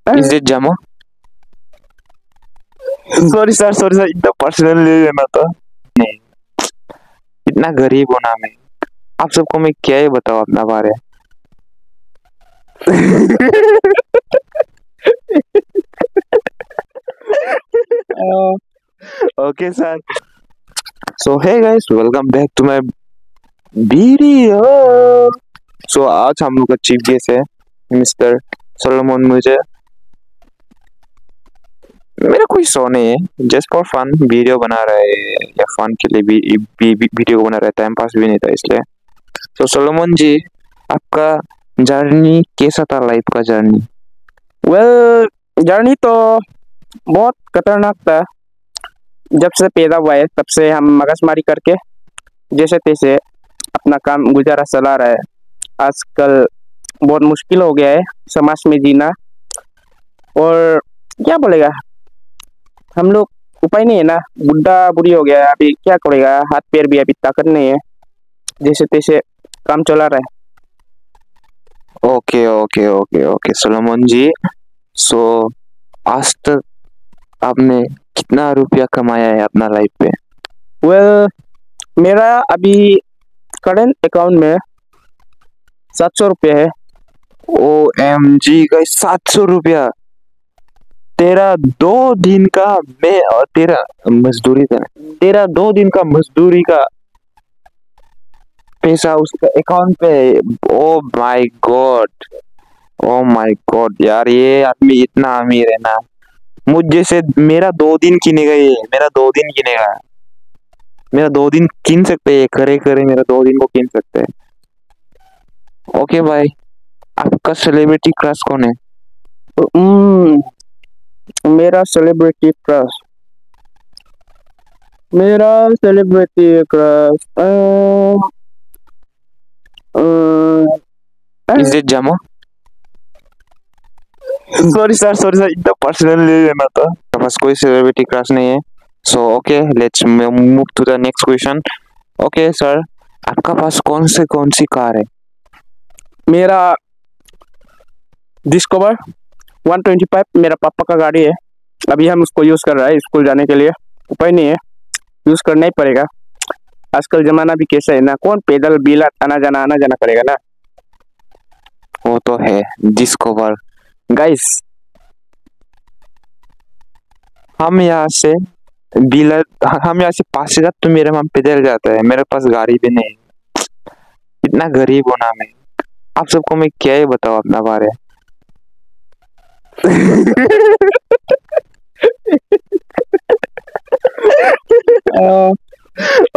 Is it Jamo? Sorry sir, इतना personal ले लेना था। नहीं, इतना गरीब हूं ना मैं। आप सबको मैं क्या ही बताऊं अपना बारे। Okay sir. So hey guys, welcome back to my video. So आज हम लोग का चीफ गेस्ट है मिस्टर सोलोमन। मुझे मेरा कोई शो नहीं है, जस्ट फॉर फन वीडियो बना रहा है, या फन के लिए भी वीडियो बना रहा है, टाइम पास भी नहीं था इसलिए। तो सोलोमन जी, आपका जर्नी कैसा था, लाइफ का जर्नी? वेल, जर्नी तो बहुत खतरनाक था। जब से पैदा हुआ है तब से हम मगजमारी करके जैसे तैसे अपना काम गुजारा चला रहा है। आजकल बहुत मुश्किल हो गया है समाज में जीना, और क्या बोलेगा, हम लोग उपाय नहीं है ना, बुढ़ा बुढ़ी हो गया है, अभी क्या करेगा, हाथ पैर भी अभी ताकत नहीं है, जैसे तैसे काम चला रहा है। Okay okay okay okay Solomon ji, so आज तक आपने कितना रुपया कमाया है अपना लाइफ पे? वेल, मेरा अभी करंट अकाउंट में 700 रुपये है। OMG का 700 रुपया! तेरा 2 दिन का मैं और तेरा मजदूरी का, तेरा 2 दिन का मजदूरी का पैसा उसका अकाउंट पे। Oh my God, oh my God यार, ये आदमी इतना अमीर है ना, मुझ जैसे मेरा 2 दिन गिनेगा ये, मेरा 2 दिन गिनेगा, मेरा 2 दिन गिन सकते हैं, करे करे मेरा 2 दिन को गिन सकते हैं। ओके भाई, आपका सेलिब्रिटी क्रश कौन है? मेरा सेलिब्रिटी क्रश इज इट जमो? सॉरी सर, इतना पर्सनल ले लेना था। बस कोई सेलिब्रिटी क्रश नहीं है। So okay, let's move to the next question. Okay sir, आपका पास कौन सी कार है? मेरा डिस्कवर 125 मेरा पापा का गाड़ी है। अभी हम उसको यूज कर रहा है स्कूल जाने के लिए। उपाय नहीं है, यूज करना ही पड़ेगा। आजकल जमाना भी कैसा है ना, कौन पैदल बिल आना जाना करेगा ना। वो तो है डिस्कवर। गाइस, हम यहाँ से पासीघाट तो मेरे वहां पैदल जाता है, मेरे पास गाड़ी भी नहीं। इतना गरीब हूं ना मैं। आप सबको मैं क्या ही बताऊं अपना बारे।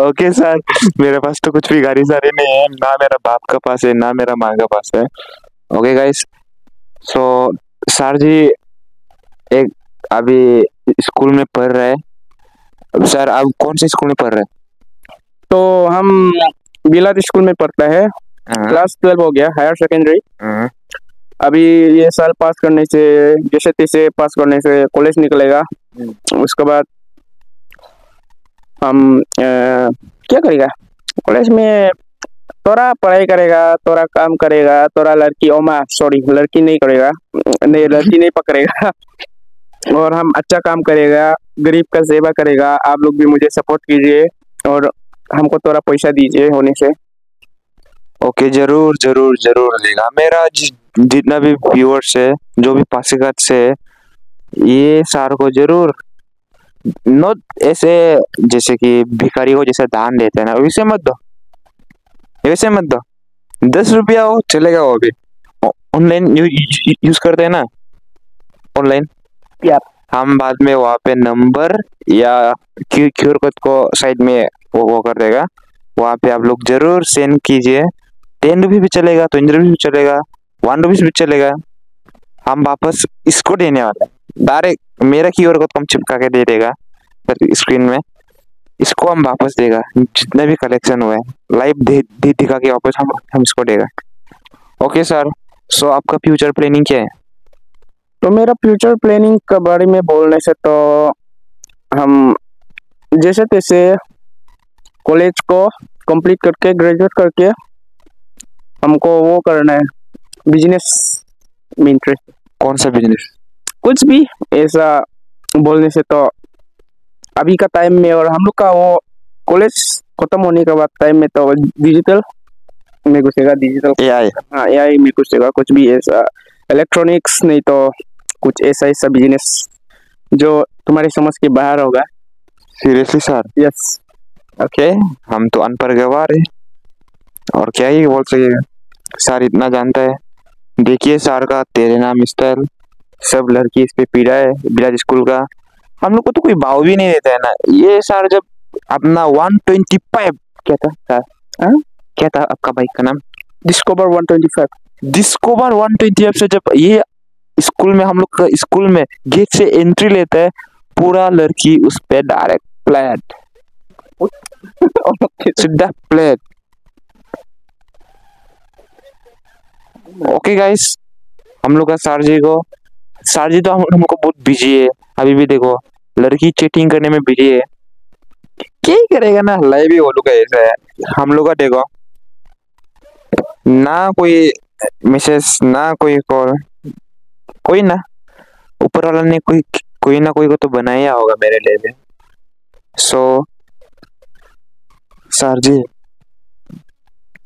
ओके सर, मेरे पास तो कुछ भी गाड़ी सारी नहीं है, ना मेरा बाप का पास है ना मेरा माँ का पास है। ओके गाइस, सो सर जी एक अभी स्कूल में पढ़ रहे हैं। सर आप कौन से स्कूल में पढ़ रहे हैं? तो हम बिलात स्कूल में पढ़ता है। क्लास 12 हो गया, हायर सेकेंडरी। अभी ये साल पास करने से, जैसे तैसे पास करने से कॉलेज निकलेगा। उसके बाद हम क्या करेगा, कॉलेज में तोरा पढ़ाई करेगा, तोरा काम करेगा, तोरा लड़की लड़की नहीं करेगा, नहीं लड़की नहीं पकड़ेगा। और हम अच्छा काम करेगा, गरीब का सेवा करेगा। आप लोग भी मुझे सपोर्ट कीजिए और हमको थोड़ा पैसा दीजिए होने से। ओके, जरूर जरूर जरूर देगा। मेरा जितना भी व्यूअर्स है, जो भी पासीघाट से है, ये सर को जरूर, नॉट ऐसे जैसे कि भिखारी को जैसे दान देते हैं ना, वैसे मत दो, वैसे मत दो। 10 रुपया हो चलेगा, वो भी ऑनलाइन यूज करते हैं ना, ऑनलाइन। हम बाद में वहाँ पे नंबर या क्यूआर कोड को साइड में वो कर देगा, वहाँ पे आप लोग जरूर सेंड कीजिए। 10 रुपये भी चलेगा, 20 रुपये भी चलेगा, 1 रुपीज भी चलेगा। हम वापस इसको देने वाले, डायरेक्ट मेरा क्यूआर कोड हम चिपका के दे देगा स्क्रीन में, इसको हम वापस देगा। जितना भी कलेक्शन हुआ है लाइव दिखा के वापस हम इसको देगा। ओके सर, सो आपका फ्यूचर प्लानिंग क्या है? तो मेरा फ्यूचर प्लानिंग के बारे में बोलने से तो हम जैसे तैसे कॉलेज को कंप्लीट करके, ग्रेजुएट करके हमको वो करना है, बिजनेस में इंटरेस्ट। कौन सा बिजनेस? कुछ भी ऐसा बोलने से तो अभी का टाइम में और हम लोग का वो कॉलेज खत्म होने के बाद टाइम में तो डिजिटल में घुसेगा, डिजिटल AI। हाँ एआई में घुसेगा। कुछ भी ऐसा इलेक्ट्रॉनिक्स नहीं तो कुछ ऐसा ऐसा बिजनेस जो तुम्हारी समझ के बाहर होगा। Seriously sir? यस। ओके, हम तो अनपढ़ गवार है और क्या ही बोल सके। सर इतना जानता है। देखिए सर का तेरे नाम स्टाइल, सब लड़की इस पे पीड़ा है बिराज स्कूल का। हम लोग को तो कोई भाव भी नहीं देता है ना। ये सर जब अपना 125 क्या था सर? हाँ? क्या था आपका बाइक का नाम? डिस्कवर 125। डिस्कवर 125 से जब ये स्कूल में, हम लोग का स्कूल में गेट से एंट्री लेता है, पूरा लड़की उस पे डायरेक्ट फ्लैट, सीधा फ्लैट। ओके गाइस, हम लोग का सर जी तो हमको बहुत बिजी है अभी भी। देखो लड़की चीटिंग करने में बिजी है, क्या ही करेगा ना। लाइव ही वो लोग का ऐसा है। हम लोग का देखो ना कोई मैसेज ना कोई कॉल, कोई ना, ऊपर वाला ने कोई ना कोई को तो बनाया होगा मेरे लिए। सो सर जी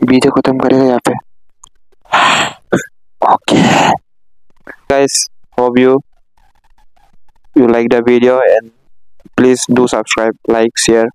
वीडियो खत्म करेगा यहाँ पे। Okay guys, hope you like the video and please do subscribe, like, share.